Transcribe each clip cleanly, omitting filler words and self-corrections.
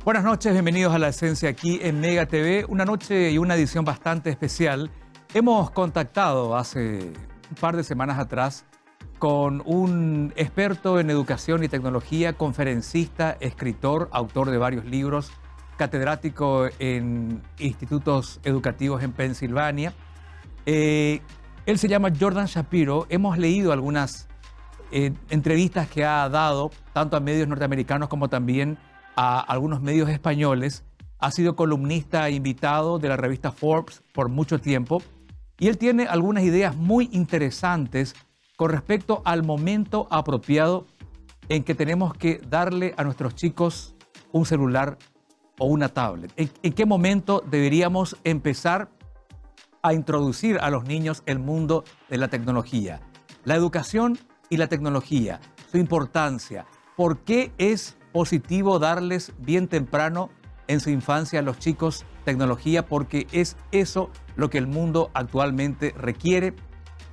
Buenas noches, bienvenidos a La Esencia aquí en Mega TV. Una noche y una edición bastante especial. Hemos contactado hace un par de semanas atrás con un experto en educación y tecnología, conferencista, escritor, autor de varios libros, catedrático en institutos educativos en Pensilvania. Él se llama Jordan Shapiro. Hemos leído algunas entrevistas que ha dado tanto a medios norteamericanos como también a algunos medios españoles. Ha sido columnista invitado de la revista Forbes por mucho tiempo y él tiene algunas ideas muy interesantes con respecto al momento apropiado en que tenemos que darle a nuestros chicos un celular o una tablet. ¿En qué momento deberíamos empezar a introducir a los niños el mundo de la tecnología? La educación y la tecnología, su importancia. ¿Por qué es positivo darles bien temprano en su infancia a los chicos tecnología? Porque es eso lo que el mundo actualmente requiere.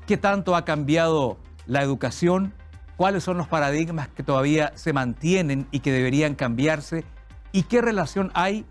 ¿Qué tanto ha cambiado la educación? ¿Cuáles son los paradigmas que todavía se mantienen y que deberían cambiarse? ¿Y qué relación hay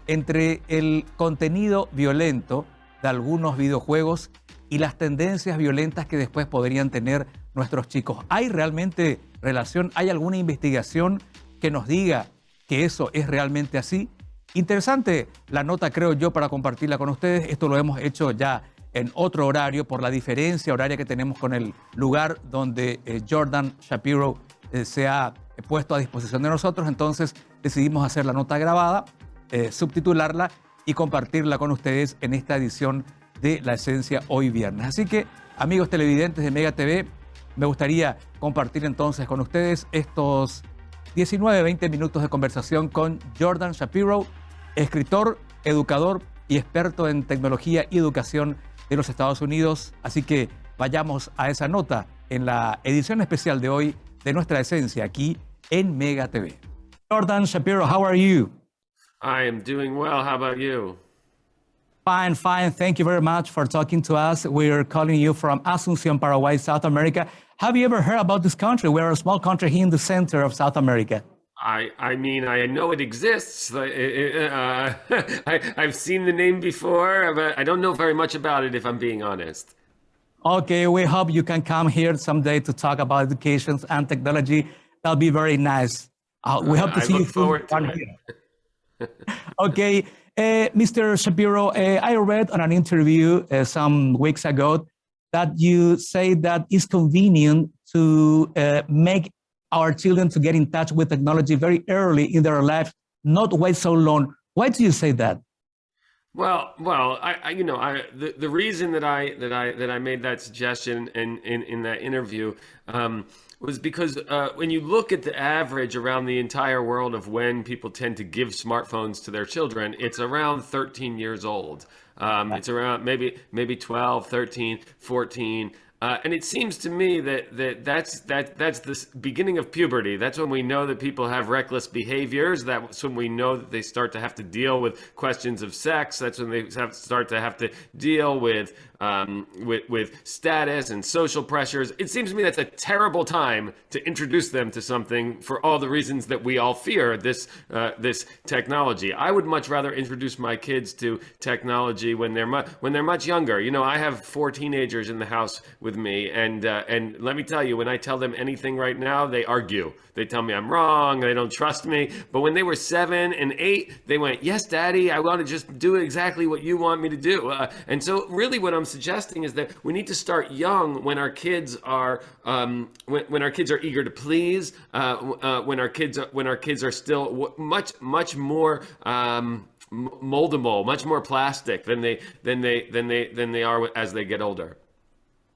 entre el contenido violento de algunos videojuegos y las tendencias violentas que después podrían tener nuestros chicos? ¿Hay realmente relación? ¿Hay alguna investigación que nos diga que eso es realmente así? Interesante la nota, creo yo, para compartirla con ustedes. Esto lo hemos hecho ya en otro horario por la diferencia horaria que tenemos con el lugar donde Jordan Shapiro se ha puesto a disposición de nosotros. Entonces decidimos hacer la nota grabada, subtitularla y compartirla con ustedes en esta edición de La Esencia hoy viernes. Así que, amigos televidentes de Mega TV, me gustaría compartir entonces con ustedes estos 19-20 minutos de conversación con Jordan Shapiro, escritor, educador y experto en tecnología y educación de los Estados Unidos. Así que vayamos a esa nota en la edición especial de hoy de Nuestra Esencia aquí en Mega TV. Jordan Shapiro, how are you? I am doing well. How about you? Fine, fine. Thank you very much for talking to us. We're calling you from Asunción, Paraguay, South America. Have you ever heard about this country? We're a small country here in the center of South America. I mean, I know it exists. I've seen the name before, but I don't know very much about it, if I'm being honest. Okay, we hope you can come here someday to talk about education and technology. That'll be very nice. We hope to see you. I look forward to it. Okay, Mr. Shapiro, I read on an interview some weeks ago that you say that it's convenient to make our children to get in touch with technology very early in their life, not wait so long. Why do you say that? Well, the reason that I made that suggestion in that interview was because when you look at the average around the entire world of when people tend to give smartphones to their children, it's around 13 years old. It's around maybe 12, 13, 14. And it seems to me that's the beginning of puberty. That's when we know that people have reckless behaviors. That's when we know that they start to have to deal with questions of sex. That's when they start to have to deal with status and social pressures. It seems to me that's a terrible time to introduce them to something for all the reasons that we all fear this technology. I would much rather introduce my kids to technology when they're much younger. You know, I have 4 teenagers in the house with me, and let me tell you, when I tell them anything right now, they argue. They tell me I'm wrong. They don't trust me. But when they were 7 and 8, they went, "Yes, Daddy, I want to just do exactly what you want me to do." And so, really, what I'm suggesting is that we need to start young when our kids are when our kids are eager to please. When our kids are still much more moldable, much more plastic than they are as they get older.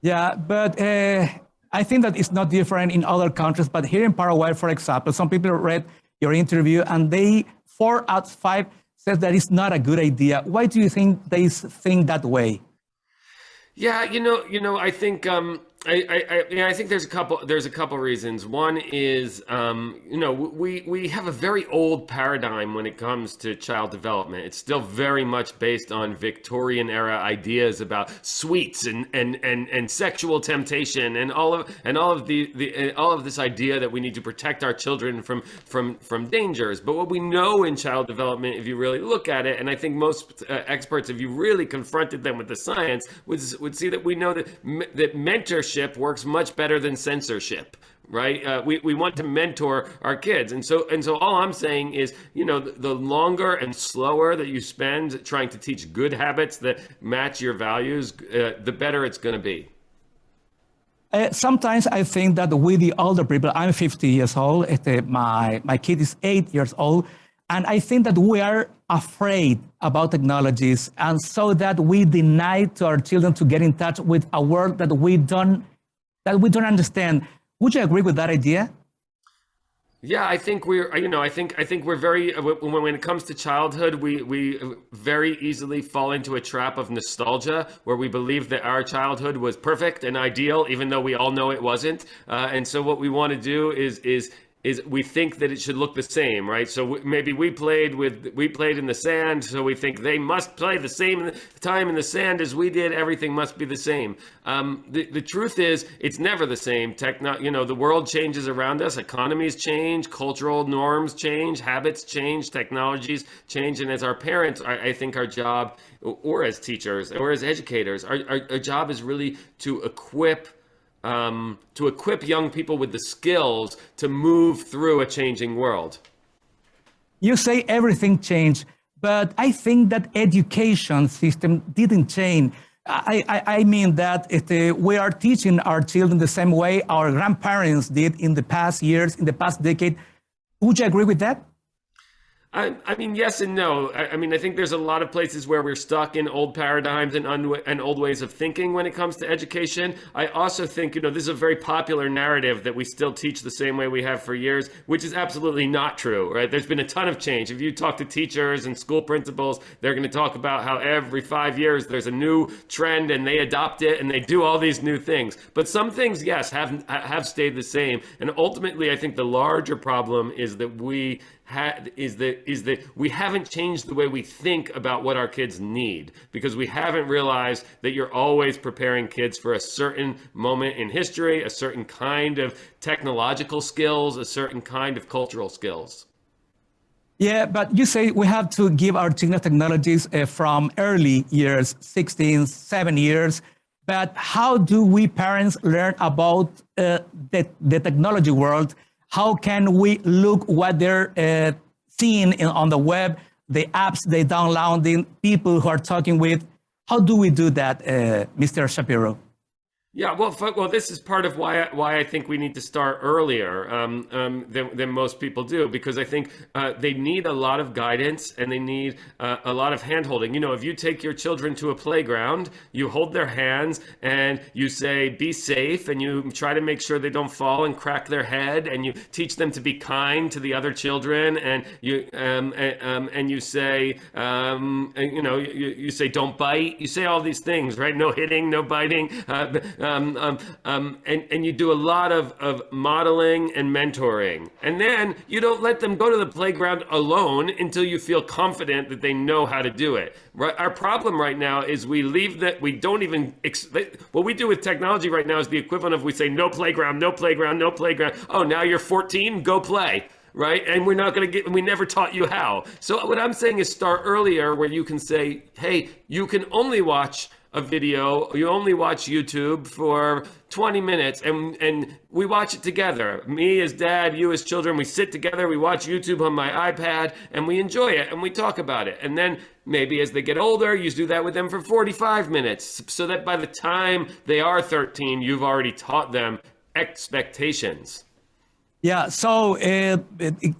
Yeah, but I think that it's not different in other countries. But here in Paraguay, for example, some people read your interview and 4 out of 5 says that it's not a good idea. Why do you think they think that way? Yeah, I think I think there's a couple reasons. One is, we have a very old paradigm when it comes to child development. It's still very much based on Victorian era ideas about sweets and sexual temptation and all of this idea that we need to protect our children from dangers. But what we know in child development, if you really look at it, and I think most experts, if you really confronted them with the science, would see that we know that mentorship works much better than censorship, right? We want to mentor our kids, and so all I'm saying is, the longer and slower that you spend trying to teach good habits that match your values, the better it's going to be. Sometimes I think that with the older people, I'm 50 years old, my kid is 8 years old, and I think that we are afraid about technologies, and so that we deny to our children to get in touch with a world that we don't understand. Would you agree with that idea? Yeah, I think I think we're very, when it comes to childhood, we very easily fall into a trap of nostalgia where we believe that our childhood was perfect and ideal, even though we all know it wasn't. And so what we want to do is we think that it should look the same, right? So maybe we played in the sand, so we think they must play the same time in the sand as we did. Everything must be the same. The truth is, it's never the same. The world changes around us. Economies change, cultural norms change, habits change, technologies change, and as our parents, I think our job, or as teachers, or as educators, our job is really to equip young people with the skills to move through a changing world. You say everything changed, but I think that education system didn't change. I mean that we are teaching our children the same way our grandparents did in the past years, in the past decade. Would you agree with that? I mean, yes and no. I mean, I think there's a lot of places where we're stuck in old paradigms and old ways of thinking when it comes to education. I also think, this is a very popular narrative that we still teach the same way we have for years, which is absolutely not true, right? There's been a ton of change. If you talk to teachers and school principals, they're going to talk about how every 5 years there's a new trend and they adopt it and they do all these new things. But some things, yes, have stayed the same. And ultimately, I think the larger problem is that we haven't changed the way we think about what our kids need, because we haven't realized that you're always preparing kids for a certain moment in history, a certain kind of technological skills, a certain kind of cultural skills. Yeah, but you say we have to give our children technologies from early years, 16, 7 years. But how do we parents learn about the technology world? How can we look what they're seeing on the web, the apps they downloading, people who are talking with? How do we do that, Mr. Shapiro? Yeah, well, this is part of why I think we need to start earlier than most people do, because I think they need a lot of guidance and they need a lot of handholding. If you take your children to a playground, you hold their hands and you say, "Be safe," and you try to make sure they don't fall and crack their head, and you teach them to be kind to the other children, and you say, you say, "Don't bite." You say all these things, right? No hitting, no biting. And you do a lot of modeling and mentoring. And then you don't let them go to the playground alone until you feel confident that they know how to do it. Right? Our problem right now is we leave that, we don't even, what we do with technology right now is the equivalent of, we say, no playground, no playground, no playground. Oh, now you're 14, go play. Right? And we're not going to we never taught you how. So what I'm saying is start earlier, where you can say, hey, you can only watch a video, you only watch YouTube for 20 minutes and we watch it together. Me as dad, you as children, we sit together, we watch YouTube on my iPad and we enjoy it and we talk about it. And then maybe as they get older, you do that with them for 45 minutes so that by the time they are 13, you've already taught them expectations. Yeah, so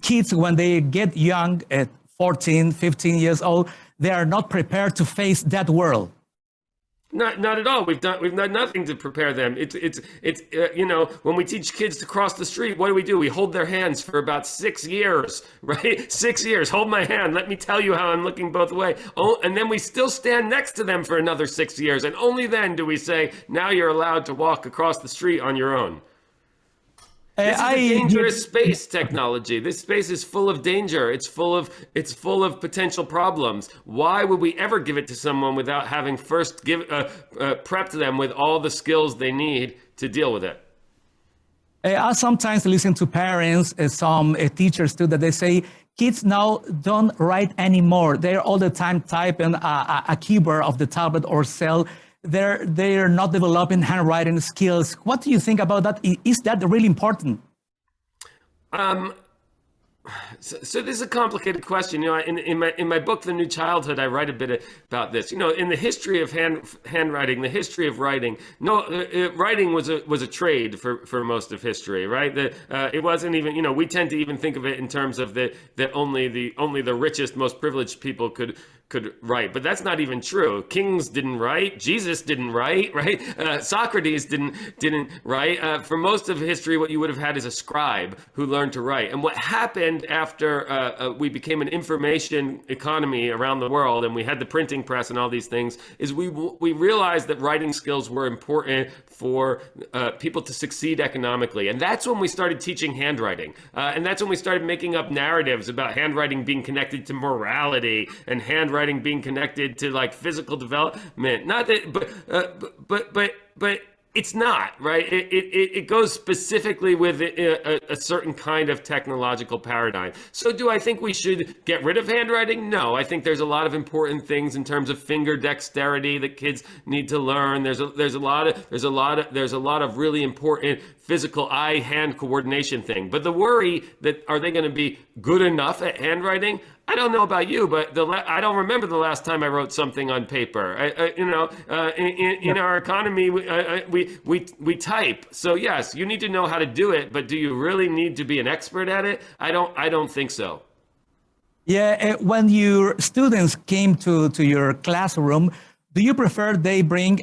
kids, when they get young, at 14, 15 years old, they are not prepared to face that world. Not at all. We've done nothing to prepare them. When we teach kids to cross the street, what do? We hold their hands for about 6 years, right? 6 years. Hold my hand. Let me tell you how I'm looking both ways. Oh, and then we still stand next to them for another 6 years, and only then do we say, now you're allowed to walk across the street on your own. This is a dangerous space, technology. This space is full of danger. It's full of potential problems. Why would we ever give it to someone without having first prepped them with all the skills they need to deal with it? I sometimes listen to parents, some teachers too, that they say kids now don't write anymore. They're all the time typing a keyboard of the tablet or cell. They're not developing handwriting skills. What do you think about that? Is that really important? So this is a complicated question. In my book, The New Childhood, I write a bit about this. In the history of handwriting, the history of writing, writing was a trade for most of history, right? It wasn't even. We tend to even think of it in terms of that only the richest, most privileged people could write, but that's not even true. Kings didn't write. Jesus didn't write, right? Socrates didn't write. For most of history, what you would have had is a scribe who learned to write. And what happened after we became an information economy around the world, and we had the printing press and all these things, is we realized that writing skills were important for people to succeed economically. And that's when we started teaching handwriting. And that's when we started making up narratives about handwriting being connected to morality and handwriting being connected to like physical development. Not that, but it's not, right? It goes specifically with a certain kind of technological paradigm. So do I think we should get rid of handwriting? No, I think there's a lot of important things in terms of finger dexterity that kids need to learn. There's a lot of really important physical eye-hand coordination thing. But the worry that are they going to be good enough at handwriting? I don't know about you, but I don't remember the last time I wrote something on paper. In our economy, we type. So yes, you need to know how to do it, but do you really need to be an expert at it? I don't think so. Yeah, when your students came to your classroom, do you prefer they bring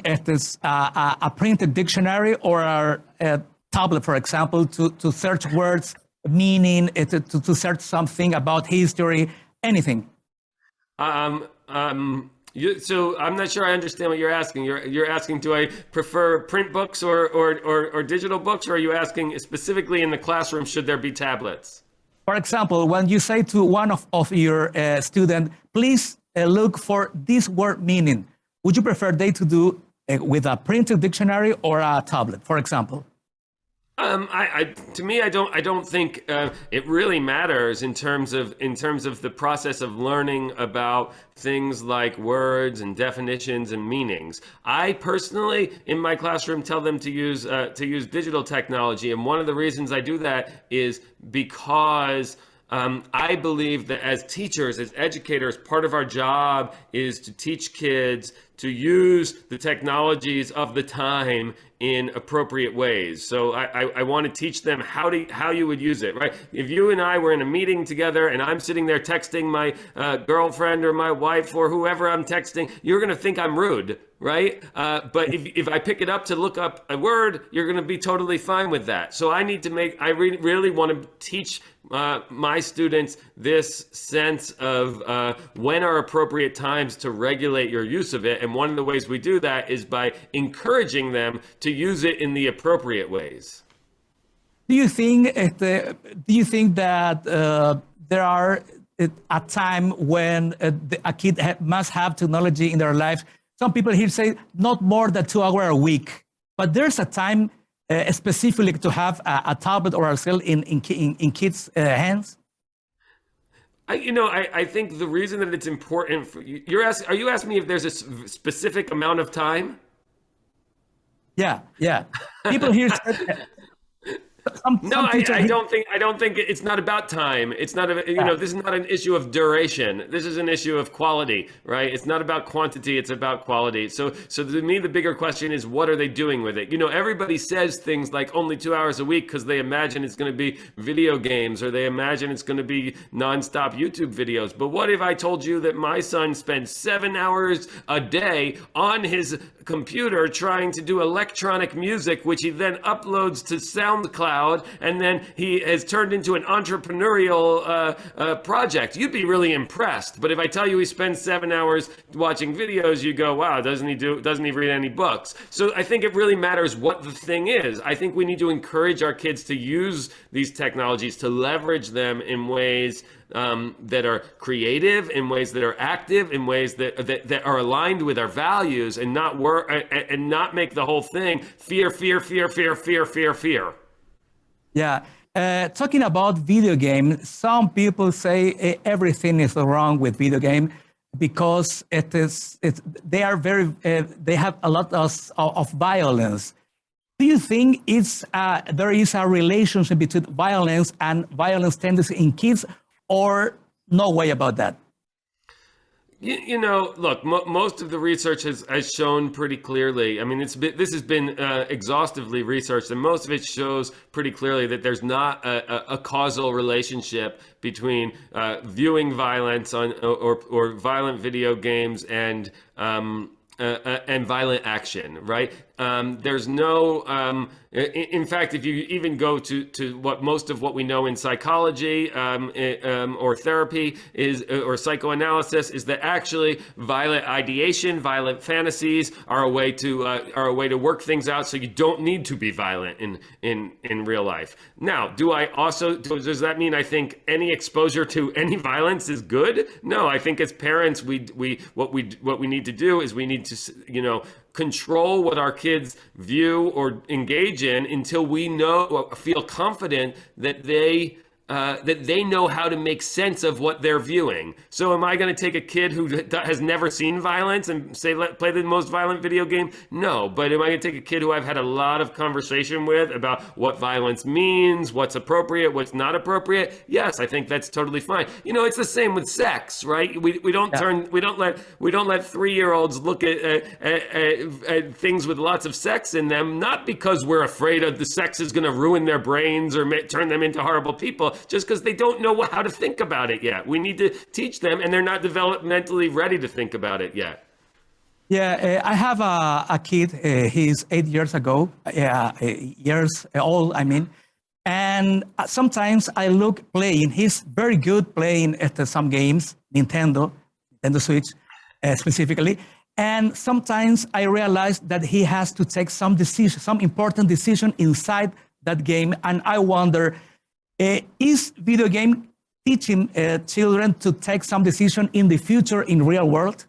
a printed dictionary or a tablet, for example, to search words, meaning, to search something about history? Anything. So I'm not sure I understand what you're asking. You're asking, do I prefer print books or digital books, or are you asking specifically in the classroom, should there be tablets? For example, when you say to one of your students, please look for this word meaning, would you prefer they to do with a printed dictionary or a tablet, for example? To me, I don't think it really matters in terms of the process of learning about things like words and definitions and meanings. I personally, in my classroom, tell them to use digital technology, and one of the reasons I do that is because I believe that as teachers, as educators, part of our job is to teach kids to use the technologies of the time in appropriate ways. So I want to teach them how you would use it, right? If you and I were in a meeting together and I'm sitting there texting my girlfriend or my wife or whoever I'm texting, you're going to think I'm rude, right? But if I pick it up to look up a word, you're going to be totally fine with that. So I really want to teach my students this sense of when are appropriate times to regulate your use of it. And one of the ways we do that is by encouraging them to use it in the appropriate ways. Do you think that there are a time when a kid must have technology in their life? Some people here say not more than 2 hours a week, but there's a time specifically to have a tablet or a cell in kids' hands. I think the reason that it's important for you, are you asking me if there's a specific amount of time? Yeah. People here said, No, some teacher. I don't think it's not about time. It's not a, you know, this is not an issue of duration. This is an issue of quality, right? It's not about quantity, it's about quality. So to me the bigger question is, what are they doing with it? You know, everybody says things like only 2 hours a week because they imagine it's going to be video games, or they imagine it's going to be nonstop YouTube videos. But what if I told you that my son spends 7 hours a day on his computer trying to do electronic music, which he then uploads to SoundCloud, and then he has turned into an entrepreneurial project? You'd be really impressed. But if I tell you he spends 7 hours watching videos, you go, wow, doesn't he read any books? So I think it really matters what the thing is. I think we need to encourage our kids to use these technologies, to leverage them in ways that are creative, in ways that are active, in ways that are aligned with our values, and not make the whole thing fear. Yeah. Talking about video game, some people say everything is wrong with video game because they are they have a lot of violence. Do you think there is a relationship between violence and violence tendency in kids, or no way about that? You know, look, most of the research has shown pretty clearly. I mean, this has been exhaustively researched, and most of it shows pretty clearly that there's not a causal relationship between viewing violence or violent video games and violent action, right? There's no, in fact, if you even go to what most of what we know in psychology or therapy or psychoanalysis is that actually violent ideation, violent fantasies are a way to work things out, so you don't need to be violent in real life. Now, does that mean I think any exposure to any violence is good? No, I think as parents, what we need to do is we need to, you know, control what our kids view or engage in until we feel confident that they know how to make sense of what they're viewing. So am I going to take a kid who has never seen violence and say, play the most violent video game? No. But am I going to take a kid who I've had a lot of conversation with about what violence means, what's appropriate, what's not appropriate? Yes, I think that's totally fine. You know, it's the same with sex, right? We don't let 3-year-olds look at things with lots of sex in them, not because we're afraid of the sex is going to ruin their brains or turn them into horrible people, just because they don't know how to think about it yet. We need to teach them, and they're not developmentally ready to think about it yet. Yeah, I have a kid. He's 8 years years old, I mean. And sometimes I look playing. He's very good playing at some games, Nintendo Switch specifically. And sometimes I realize that he has to take some important decision inside that game. And I wonder, is video game teaching children to take some decision in the future in real world?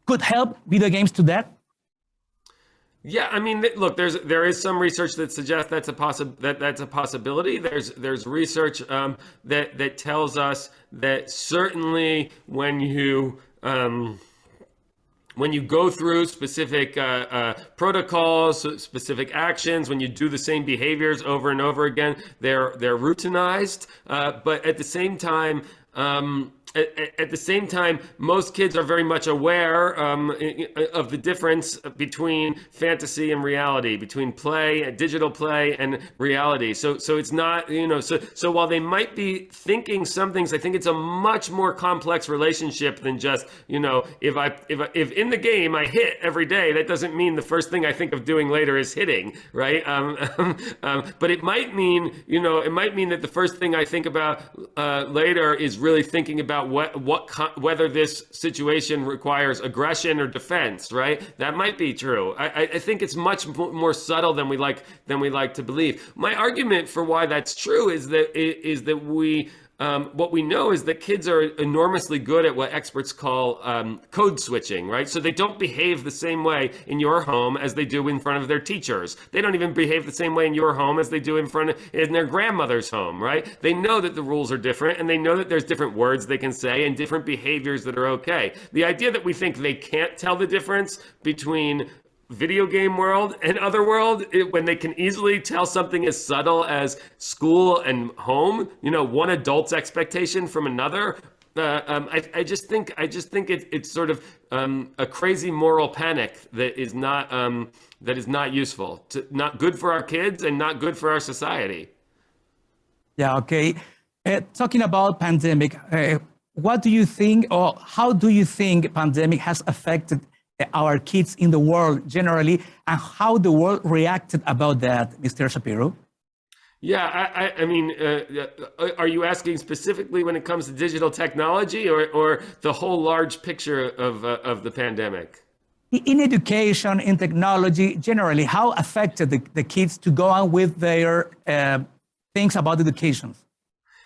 Could help video games to that? Yeah, I mean, look, there is some research that suggests that's a possibility. There's research that tells us that certainly when you go through specific protocols, specific actions, when you do the same behaviors over and over again, they're routinized. But at the same time, most kids are very much aware of the difference between fantasy and reality, between digital play and reality. So it's not, you know, so while they might be thinking some things, I think it's a much more complex relationship than just, you know, if in the game I hit every day, that doesn't mean the first thing I think of doing later is hitting, right? But it might mean, you know, that the first thing I think about later is really thinking about whether this situation requires aggression or defense, right? That might be true. I think it's much more subtle than we like to believe. My argument for why that's true is that what we know is that kids are enormously good at what experts call code switching, right? So they don't behave the same way in your home as they do in front of their teachers. They don't even behave the same way in your home as they do in their grandmother's home, right? They know that the rules are different, and they know that there's different words they can say and different behaviors that are okay. The idea that we think they can't tell the difference between video game world and other world, when they can easily tell something as subtle as school and home, one adult's expectation from another. I just think it's sort of a crazy moral panic that is not useful, not good for our kids and not good for our society. Yeah, okay. Talking about pandemic, what do you think, or how do you think pandemic has affected our kids in the world generally, and how the world reacted about that, Mr. Shapiro? Yeah, I mean, are you asking specifically when it comes to digital technology, or the whole large picture of the pandemic? In education, in technology, generally, how affected the kids to go on with their things about education?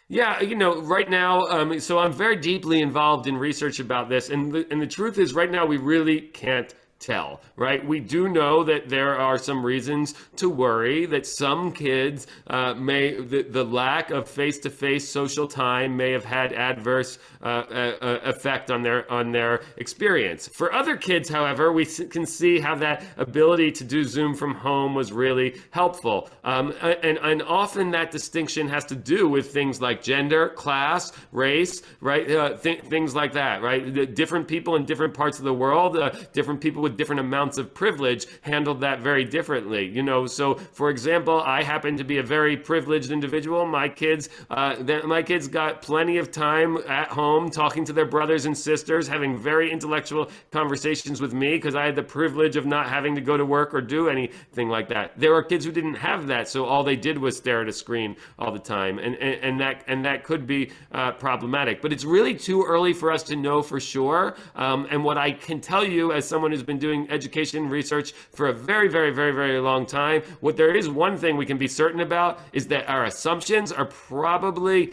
Yeah, right now, so I'm very deeply involved in research about this, and the truth is, right now, we really can't tell, right? We do know that there are some reasons to worry that some kids the lack of face-to-face social time may have had adverse effect on their experience. For other kids, however, we can see how that ability to do Zoom from home was really helpful. And often that distinction has to do with things like gender, class, race, right? Things like that, right? Different people in different parts of the world, different people with different amounts of privilege handled that very differently. So for example, I happen to be a very privileged individual. My kids got plenty of time at home talking to their brothers and sisters, having very intellectual conversations with me because I had the privilege of not having to go to work or do anything like that. There are kids who didn't have that, so all they did was stare at a screen all the time, and that could be problematic. But it's really too early for us to know for sure. And what I can tell you, as someone who's been doing education research for a very, very, very, very long time, what there is one thing we can be certain about is that our assumptions are probably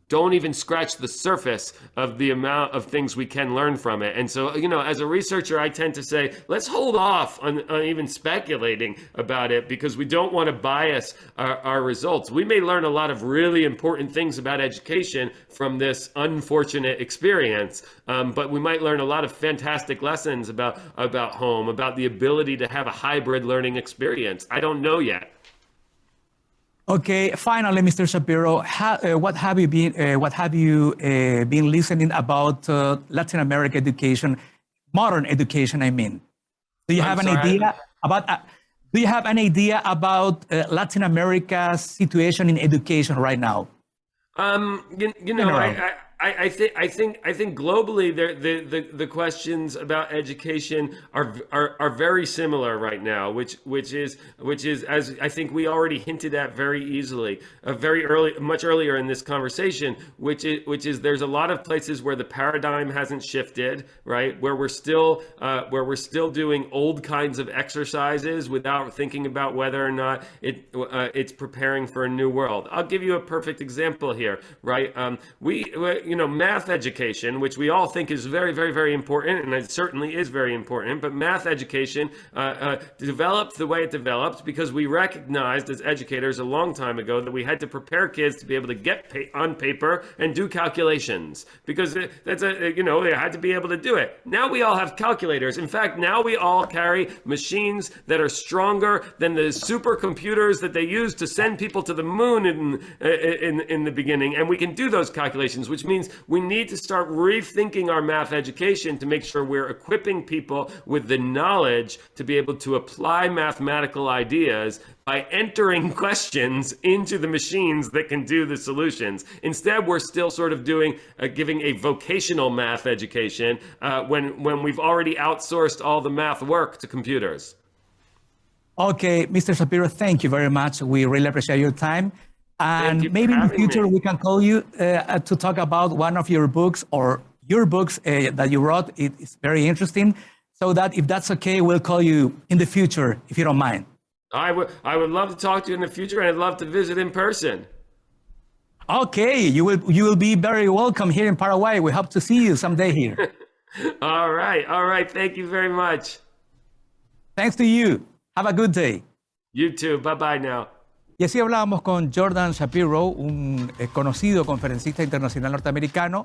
don't even scratch the surface of the amount of things we can learn from it. And so, as a researcher, I tend to say, let's hold off on even speculating about it because we don't want to bias our results. We may learn a lot of really important things about education from this unfortunate experience, but we might learn a lot of fantastic lessons about home, about the ability to have a hybrid learning experience. I don't know yet. Okay, finally, Mr. Shapiro, what have you been listening about Latin America education, modern education? I mean, do you have an idea about? Do you have an idea about Latin America's situation in education right now? I think globally the questions about education are very similar right now, which is as I think we already hinted at very easily, much earlier in this conversation, which is there's a lot of places where the paradigm hasn't shifted, right? Where we're still doing old kinds of exercises without thinking about whether or not it's preparing for a new world. I'll give you a perfect example here, right? Math education, which we all think is very, very, very important, and it certainly is very important, but math education developed the way it developed because we recognized as educators a long time ago that we had to prepare kids to be able to get on paper and do calculations because they had to be able to do it. Now we all have calculators. In fact, now we all carry machines that are stronger than the supercomputers that they used to send people to the moon in the beginning, and we can do those calculations, which means we need to start rethinking our math education to make sure we're equipping people with the knowledge to be able to apply mathematical ideas by entering questions into the machines that can do the solutions. Instead, we're still sort of giving a vocational math education when we've already outsourced all the math work to computers. Okay, Mr. Shapiro, thank you very much. We really appreciate your time. And maybe in the future we can call you to talk about one of your books or your books that you wrote. It's very interesting. So that if that's okay, we'll call you in the future, if you don't mind. I would love to talk to you in the future, and I'd love to visit in person. Okay, you will be very welcome here in Paraguay. We hope to see you someday here. All right. Thank you very much. Thanks to you. Have a good day. You too. Bye-bye now. Y así hablábamos con Jordan Shapiro, un conocido conferencista internacional norteamericano,